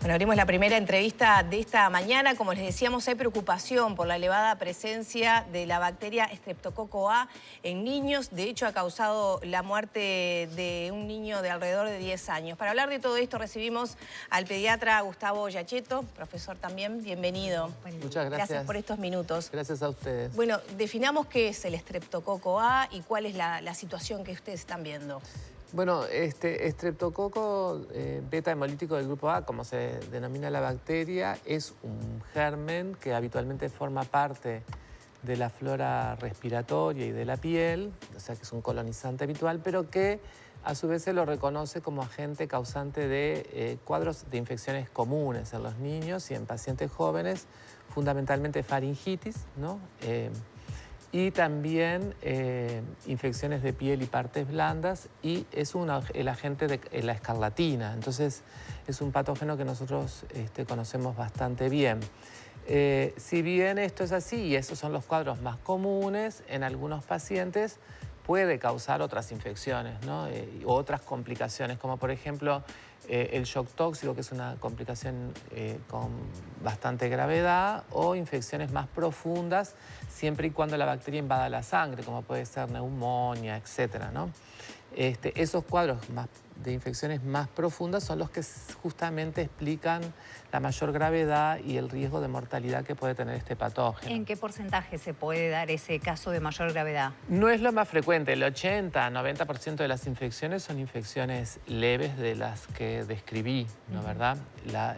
Bueno, abrimos la primera entrevista de esta mañana. Como les decíamos, hay preocupación por la elevada presencia de la bacteria Streptococcus A en niños. De hecho, ha causado la muerte de un niño de alrededor de 10 años. Para hablar de todo esto recibimos al pediatra Gustavo Giacchetto, profesor también. Bienvenido. Muchas gracias. Gracias por estos minutos. Gracias a ustedes. Bueno, definamos qué es el Streptococcus A y cuál es la situación que ustedes están viendo. Bueno, estreptococo beta hemolítico del grupo A, como se denomina la bacteria, es un germen que habitualmente forma parte de la flora respiratoria y de la piel, o sea que es un colonizante habitual, pero que a su vez se lo reconoce como agente causante de cuadros de infecciones comunes en los niños y en pacientes jóvenes, fundamentalmente faringitis, ¿no? Y también infecciones de piel y partes blandas, y es el agente de la escarlatina. Entonces es un patógeno que nosotros conocemos bastante bien. Si bien esto es así y esos son los cuadros más comunes, en algunos pacientes puede causar otras infecciones, ¿no? Otras complicaciones, como por ejemplo el shock tóxico, que es una complicación con bastante gravedad, o infecciones más profundas, siempre y cuando la bacteria invada la sangre, como puede ser neumonía, etc., ¿no? Esos cuadros de infecciones más profundas son los que justamente explican la mayor gravedad y el riesgo de mortalidad que puede tener este patógeno. ¿En qué porcentaje se puede dar ese caso de mayor gravedad? No es lo más frecuente. El 80-90% de las infecciones son infecciones leves de las que describí, ¿no? ¿Verdad?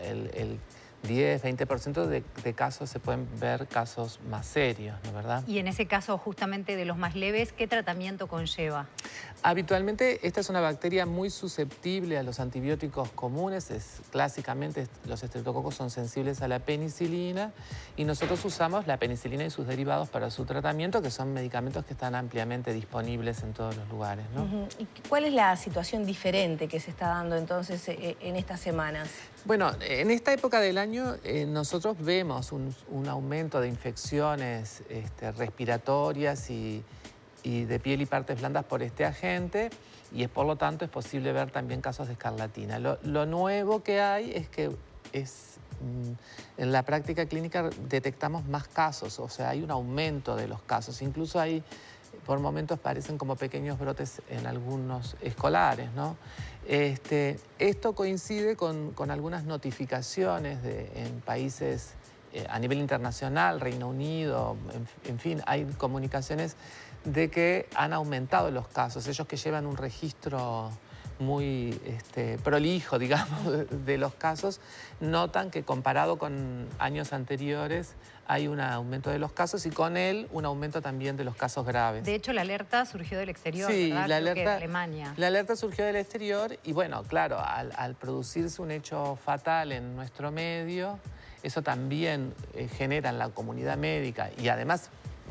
El 10-20% de casos se pueden ver casos más serios, ¿no? ¿Verdad? Y en ese caso, justamente de los más leves, ¿qué tratamiento conlleva? Habitualmente esta es una bacteria muy susceptible a los antibióticos comunes. Clásicamente los estreptococos son sensibles a la penicilina y nosotros usamos la penicilina y sus derivados para su tratamiento, que son medicamentos que están ampliamente disponibles en todos los lugares, ¿no? ¿Y cuál es la situación diferente que se está dando entonces en estas semanas? Bueno, en esta época del año nosotros vemos un aumento de infecciones respiratorias y de piel y partes blandas por este agente, y por lo tanto es posible ver también casos de escarlatina. Lo nuevo que hay es que en la práctica clínica detectamos más casos, o sea, hay un aumento de los casos. Incluso hay, por momentos parecen como pequeños brotes en algunos escolares, ¿no? Esto coincide con algunas notificaciones en países a nivel internacional, Reino Unido, en fin, hay comunicaciones de que han aumentado los casos. Ellos que llevan un registro muy prolijo, digamos, de los casos, notan que comparado con años anteriores hay un aumento de los casos y con él un aumento también de los casos graves. De hecho, la alerta surgió del exterior, sí, ¿verdad? La Creo que de alerta, Alemania. La alerta surgió del exterior y bueno, claro, al producirse un hecho fatal en nuestro medio, eso también genera en la comunidad médica y además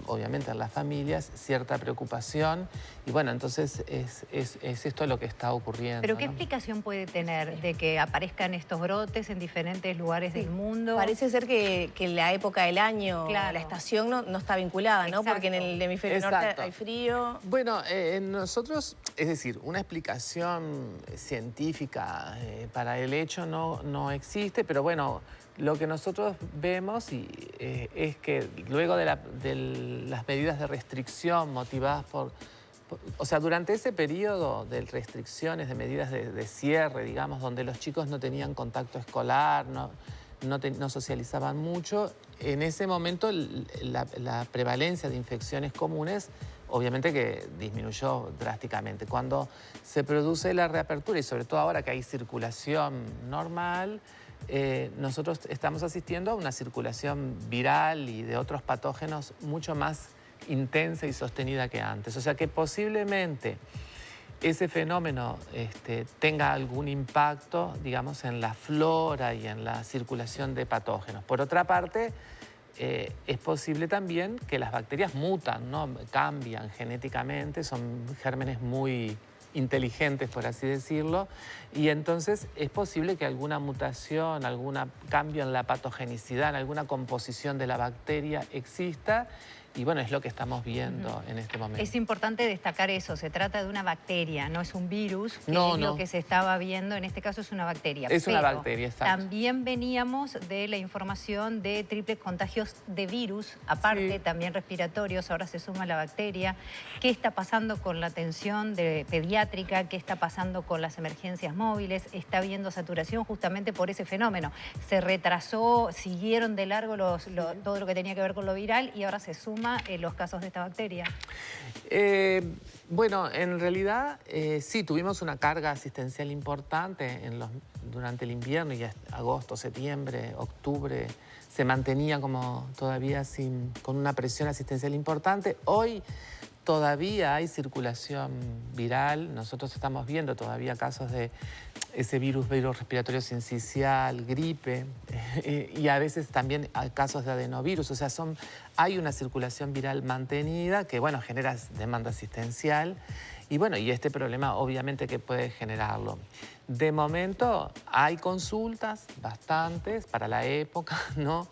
obviamente en las familias, cierta preocupación. Y bueno, entonces es esto lo que está ocurriendo. ¿Pero qué ¿no? explicación puede tener de que aparezcan estos brotes en diferentes lugares del mundo? Parece ser que la época del año, claro, la estación no está vinculada, ¿no? Porque en el hemisferio norte hay frío. Bueno, nosotros, es decir, una explicación científica para el hecho no existe, pero bueno, lo que nosotros vemos es que luego de las medidas de restricción motivadas o sea, durante ese periodo de restricciones, de medidas de cierre, digamos, donde los chicos no tenían contacto escolar, no socializaban mucho, en ese momento la prevalencia de infecciones comunes obviamente que disminuyó drásticamente. Cuando se produce la reapertura y sobre todo ahora que hay circulación normal, nosotros estamos asistiendo a una circulación viral y de otros patógenos mucho más intensa y sostenida que antes. O sea que posiblemente ese fenómeno tenga algún impacto, digamos, en la flora y en la circulación de patógenos. Por otra parte, es posible también que las bacterias mutan, ¿no? Cambian genéticamente, son gérmenes muy inteligentes, por así decirlo, y entonces es posible que alguna mutación, algún cambio en la patogenicidad, en alguna composición de la bacteria exista Y bueno, es lo que estamos viendo en este momento. Es importante destacar eso, se trata de una bacteria, no es un virus, que No, es lo no. que se estaba viendo, en este caso es una bacteria. Es una Pero bacteria, exacto. también veníamos de la información de triples contagios de virus, aparte Sí. también respiratorios, ahora se suma la bacteria. ¿Qué está pasando con la atención pediátrica? ¿Qué está pasando con las emergencias móviles? Está habiendo saturación justamente por ese fenómeno. Se retrasó, siguieron de largo todo lo que tenía que ver con lo viral y ahora se suma los casos de esta bacteria. Bueno, en realidad sí, tuvimos una carga asistencial importante durante el invierno y agosto, septiembre, octubre. Se mantenía como todavía con una presión asistencial importante. Hoy todavía hay circulación viral. Nosotros estamos viendo todavía casos de ese virus respiratorio sincicial, gripe, y a veces también hay casos de adenovirus. O sea, hay una circulación viral mantenida que, bueno, genera demanda asistencial. Y bueno, y este problema obviamente que puede generarlo. De momento hay consultas, bastantes, para la época, ¿no?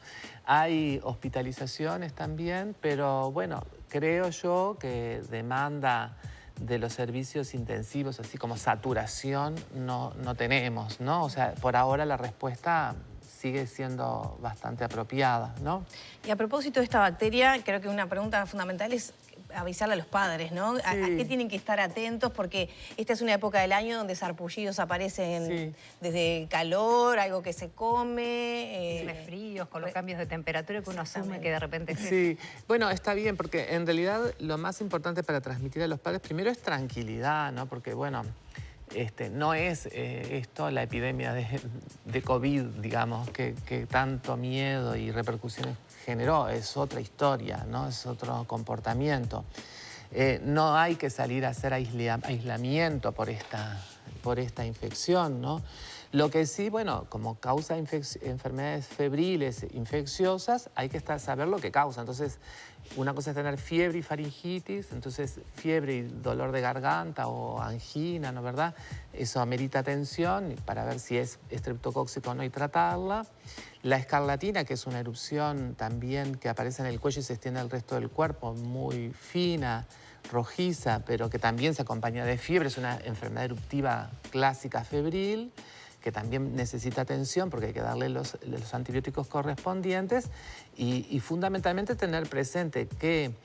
Hay hospitalizaciones también, pero bueno, creo yo que demanda de los servicios intensivos, así como saturación, no tenemos, ¿no? O sea, por ahora la respuesta sigue siendo bastante apropiada, ¿no? Y a propósito de esta bacteria, creo que una pregunta fundamental es avisarle a los padres, ¿no? Sí. ¿A qué tienen que estar atentos? Porque esta es una época del año donde sarpullidos aparecen Sí. desde calor, algo que se come. Resfríos, con los cambios de temperatura que uno asume que de repente... Sí, bueno, está bien, porque en realidad lo más importante para transmitir a los padres primero es tranquilidad, ¿no? Porque, bueno, no es esto la epidemia de COVID, digamos, que tanto miedo y repercusiones generó. Es otra historia, ¿no? Es otro comportamiento. No hay que salir a hacer aislamiento por esta infección, ¿no? Lo que sí, bueno, como causa enfermedades febriles, infecciosas, hay que saber lo que causa. Entonces, una cosa es tener fiebre y faringitis, entonces fiebre y dolor de garganta o angina, ¿no? ¿Verdad? Eso amerita atención para ver si es estreptocóxico o no y tratarla. La escarlatina, que es una erupción también que aparece en el cuello y se extiende al resto del cuerpo, muy fina, rojiza, pero que también se acompaña de fiebre, es una enfermedad eruptiva clásica febril, que también necesita atención porque hay que darle los antibióticos correspondientes y fundamentalmente tener presente que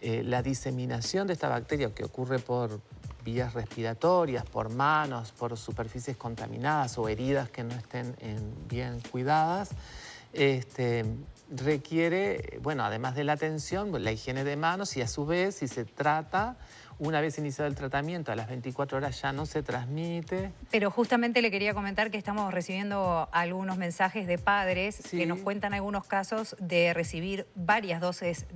la diseminación de esta bacteria que ocurre por vías respiratorias, por manos, por superficies contaminadas o heridas que no estén bien cuidadas, requiere, bueno, además de la atención, la higiene de manos y a su vez, si se trata, una vez iniciado el tratamiento, a las 24 horas ya no se transmite. Pero justamente le quería comentar que estamos recibiendo algunos mensajes de padres que nos cuentan algunos casos de recibir varias dosis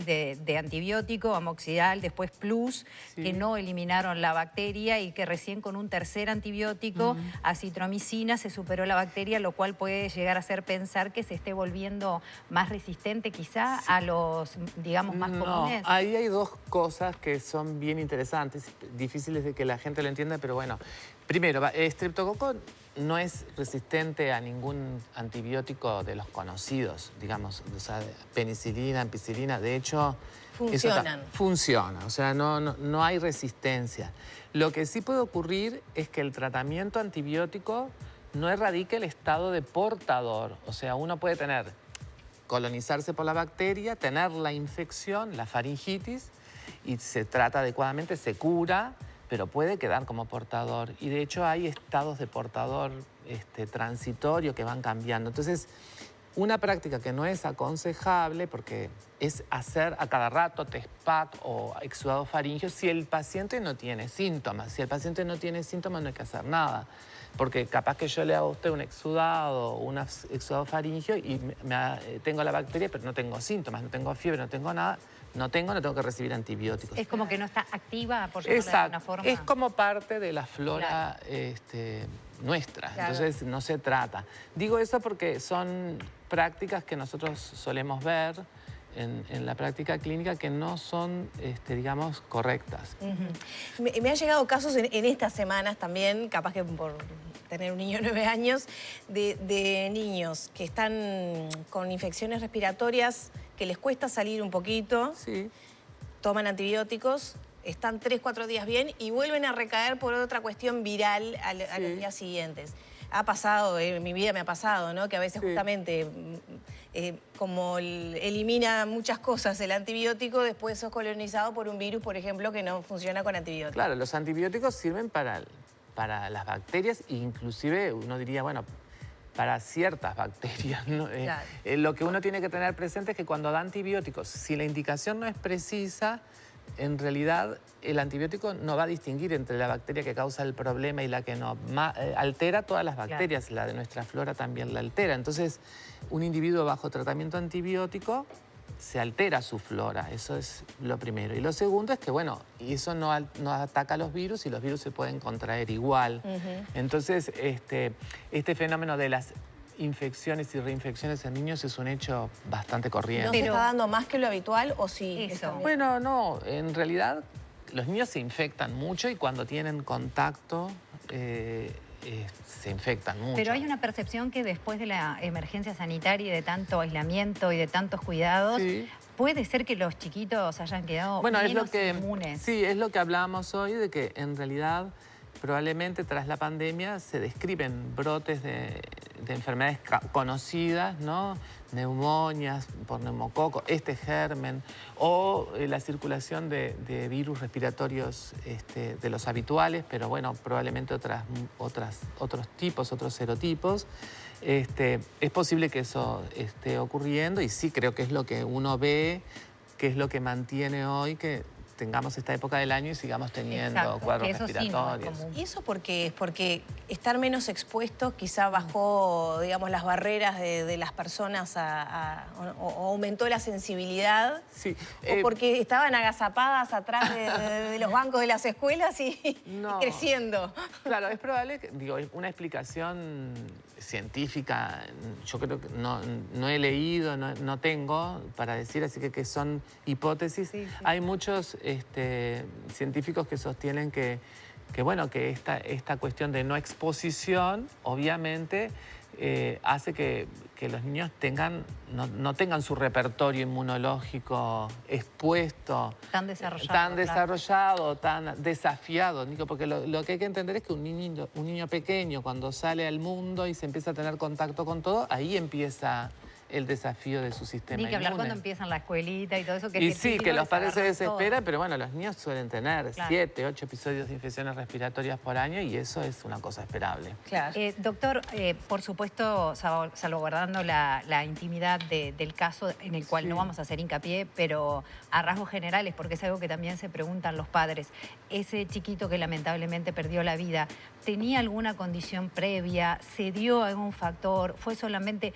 de antibiótico, amoxidal, después plus, que no eliminaron la bacteria y que recién con un tercer antibiótico, acitromicina, se superó la bacteria, lo cual puede llegar a hacer pensar que se esté volviendo más resistente quizá a los, digamos, más comunes. Ahí hay dos cosas que son bien interesantes, difíciles de que la gente lo entienda, pero bueno. Primero, estreptococo no es resistente a ningún antibiótico de los conocidos, digamos, o sea, penicilina, ampicilina, de hecho... Funcionan. Funciona, o sea, no hay resistencia. Lo que sí puede ocurrir es que el tratamiento antibiótico no erradique el estado de portador, o sea, uno puede colonizarse por la bacteria, tener la infección, la faringitis, y se trata adecuadamente, se cura, pero puede quedar como portador. Y de hecho hay estados de portador transitorio que van cambiando. Entonces, una práctica que no es aconsejable, porque es hacer a cada rato TESPAT o exudado faríngeo si el paciente no tiene síntomas. Si el paciente no tiene síntomas no hay que hacer nada. Porque capaz que yo le hago a usted un exudado o un exudado faríngeo y tengo la bacteria, pero no tengo síntomas, no tengo fiebre, no tengo nada. No tengo que recibir antibióticos. Es como que no está activa, por llamarla de alguna forma. Es como parte de la flora nuestra, Claro. Entonces no se trata. Digo eso porque son prácticas que nosotros solemos ver en la práctica clínica que no son, digamos, correctas. Me han llegado casos en estas semanas también, capaz que por tener un niño de 9 años, de niños que están con infecciones respiratorias que les cuesta salir un poquito, Sí. toman antibióticos, están 3, 4 días bien y vuelven a recaer por otra cuestión viral a los días siguientes. Ha pasado, en mi vida me ha pasado, ¿no? Que a veces justamente como elimina muchas cosas el antibiótico, después sos colonizado por un virus, por ejemplo, que no funciona con antibióticos. Claro, los antibióticos sirven para las bacterias e inclusive uno diría, bueno, para ciertas bacterias, ¿no? Claro. Lo que uno tiene que tener presente es que cuando da antibióticos, si la indicación no es precisa, en realidad el antibiótico no va a distinguir entre la bacteria que causa el problema y la que no. Altera todas las bacterias, claro. La de nuestra flora también la altera. Entonces, un individuo bajo tratamiento antibiótico se altera su flora, eso es lo primero. Y lo segundo es que, bueno, eso no ataca a los virus y los virus se pueden contraer igual. Entonces, este fenómeno de las infecciones y reinfecciones en niños es un hecho bastante corriente. ¿No se está dando más que lo habitual o sí? Eso. Bueno, no, en realidad los niños se infectan mucho y cuando tienen contacto se infectan mucho. Pero hay una percepción que después de la emergencia sanitaria y de tanto aislamiento y de tantos cuidados, puede ser que los chiquitos hayan quedado menos inmunes. Sí, es lo que hablábamos hoy, de que en realidad probablemente tras la pandemia se describen brotes de enfermedades conocidas, ¿no? Neumonias por neumococo, este germen, o la circulación de virus respiratorios de los habituales, pero bueno, probablemente otros tipos, otros serotipos. Es posible que eso esté ocurriendo y sí creo que es lo que uno ve, que es lo que mantiene hoy que tengamos esta época del año y sigamos teniendo cuadros respiratorios. Sí, no, ¿y eso por qué es? Porque estar menos expuestos quizá bajó, digamos, las barreras de las personas o aumentó la sensibilidad. Sí. ¿O porque estaban agazapadas atrás de los bancos de las escuelas y creciendo? Claro, es probable que, digo, una explicación científica, yo creo que no he leído, no tengo para decir, así que son hipótesis. Hay muchos científicos que sostienen que esta cuestión de no exposición, obviamente, hace que los niños no tengan su repertorio inmunológico expuesto, tan desarrollado, tan desafiado, Nico, porque lo que hay que entender es que un niño pequeño cuando sale al mundo y se empieza a tener contacto con todo, ahí empieza el desafío de su sistema inmune. Ni que hablar cuando empiezan la escuelita y todo eso. Y sí, que los padres se desesperan, pero bueno, los niños suelen tener 7, 8 episodios de infecciones respiratorias por año y eso es una cosa esperable. Claro. Doctor, por supuesto, salvaguardando la intimidad del caso en el cual no vamos a hacer hincapié, pero a rasgos generales, porque es algo que también se preguntan los padres. Ese chiquito que lamentablemente perdió la vida, ¿tenía alguna condición previa? ¿Se dio algún factor? ¿Fue solamente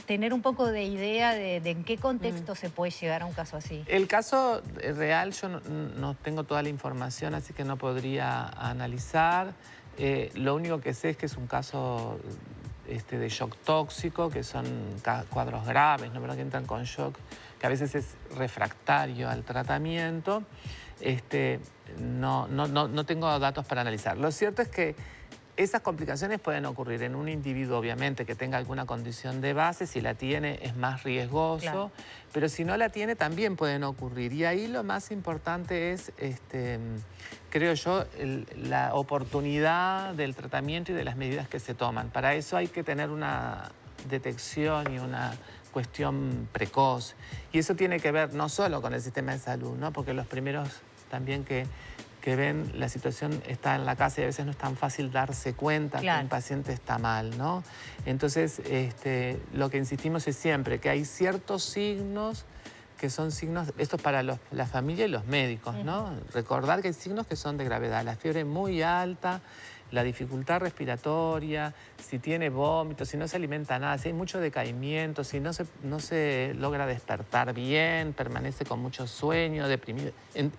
tener un poco de idea de en qué contexto se puede llegar a un caso así? El caso real yo no tengo toda la información, así que no podría analizar. Lo único que sé es que es un caso de shock tóxico, que son cuadros graves, ¿no? Que entran con shock, que a veces es refractario al tratamiento. No tengo datos para analizar. Lo cierto es que esas complicaciones pueden ocurrir en un individuo, obviamente, que tenga alguna condición de base. Si la tiene, es más riesgoso. Pero si no la tiene, también pueden ocurrir. Y ahí lo más importante es, creo yo, la oportunidad del tratamiento y de las medidas que se toman. Para eso hay que tener una detección y una cuestión precoz. Y eso tiene que ver no solo con el sistema de salud, ¿no? Porque los primeros también que ven la situación está en la casa y a veces no es tan fácil darse cuenta que un paciente está mal, ¿no? Entonces, lo que insistimos es siempre que hay ciertos signos que son signos, esto es para la familia y los médicos, ¿no? Recordar que hay signos que son de gravedad, la fiebre muy alta, la dificultad respiratoria, si tiene vómitos, si no se alimenta nada, si hay mucho decaimiento, si no se logra despertar bien, permanece con mucho sueño, deprimido.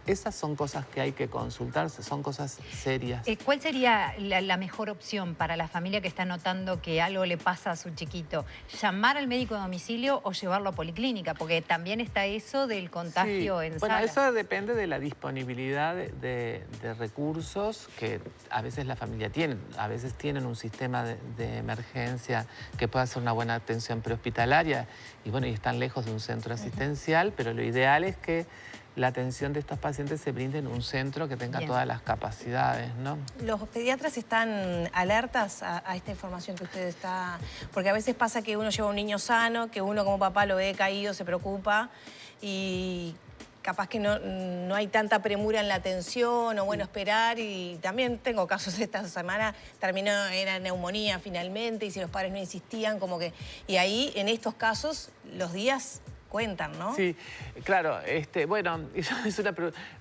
Esas son cosas que hay que consultarse, son cosas serias. ¿Cuál sería la mejor opción para la familia que está notando que algo le pasa a su chiquito? ¿Llamar al médico a domicilio o llevarlo a policlínica? Porque también está eso del contagio en sala. Bueno, eso depende de la disponibilidad de recursos que a veces la familia ya tienen, a veces tienen un sistema de emergencia que puede hacer una buena atención prehospitalaria y bueno, y están lejos de un centro asistencial, pero lo ideal es que la atención de estos pacientes se brinde en un centro que tenga todas las capacidades, ¿no? ¿Los pediatras están alertas a esta información que usted está...? Porque a veces pasa que uno lleva un niño sano, que uno como papá lo ve caído, se preocupa y capaz que no hay tanta premura en la atención o bueno, esperar. Y también tengo casos esta semana, era neumonía finalmente y si los padres no insistían, como que... Y ahí, en estos casos, los días... cuentan, ¿no? Sí, claro. Bueno,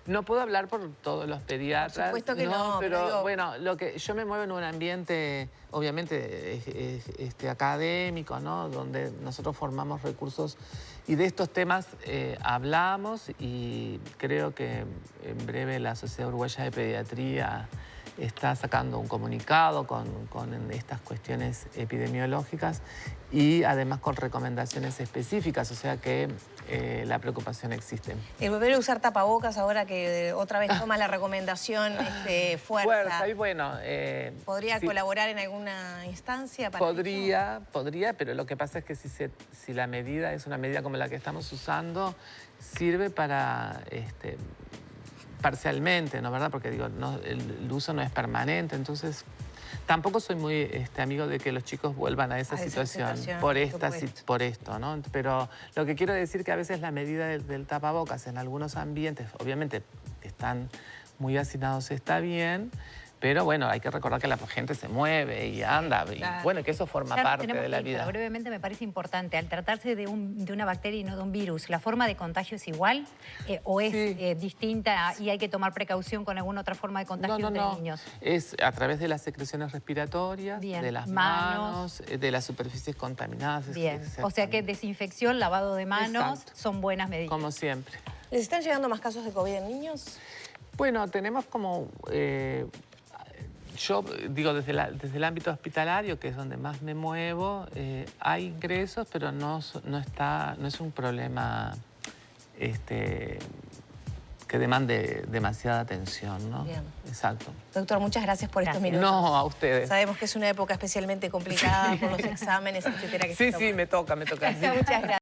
no puedo hablar por todos los pediatras. Por supuesto que no, pero digo... bueno, yo me muevo en un ambiente, obviamente, académico, ¿no? Donde nosotros formamos recursos y de estos temas hablamos y creo que en breve la Sociedad Uruguaya de Pediatría está sacando un comunicado con estas cuestiones epidemiológicas y además con recomendaciones específicas, o sea que la preocupación existe. El volver a usar tapabocas ahora que otra vez toma la recomendación fuerza. Y bueno... ¿Podría colaborar en alguna instancia? Podría, pero lo que pasa es que si la medida es una medida como la que estamos usando, sirve para... parcialmente, ¿no? ¿Verdad? Porque digo, el uso no es permanente, entonces tampoco soy muy amigo de que los chicos vuelvan a esa situación por esto, ¿no? Pero lo que quiero decir que a veces la medida del tapabocas en algunos ambientes, obviamente que están muy hacinados está bien, pero bueno, hay que recordar que la gente se mueve y anda, y bueno, que eso forma parte de la vida. Brevemente me parece importante, al tratarse de una bacteria y no de un virus, ¿la forma de contagio es igual o es distinta y hay que tomar precaución con alguna otra forma de contagio entre niños? Es a través de las secreciones respiratorias, de las manos, de las superficies contaminadas. Bien, o sea que desinfección, lavado de manos son buenas medidas. Como siempre. ¿Les están llegando más casos de COVID en niños? Bueno, tenemos como... yo digo, desde el ámbito hospitalario, que es donde más me muevo, hay ingresos, pero no es un problema que demande demasiada atención, ¿no? Bien. Exacto. Doctor, muchas gracias por estos minutos. No, a ustedes. Sabemos que es una época especialmente complicada con los exámenes, etcétera. Sí, me toca. Muchas gracias.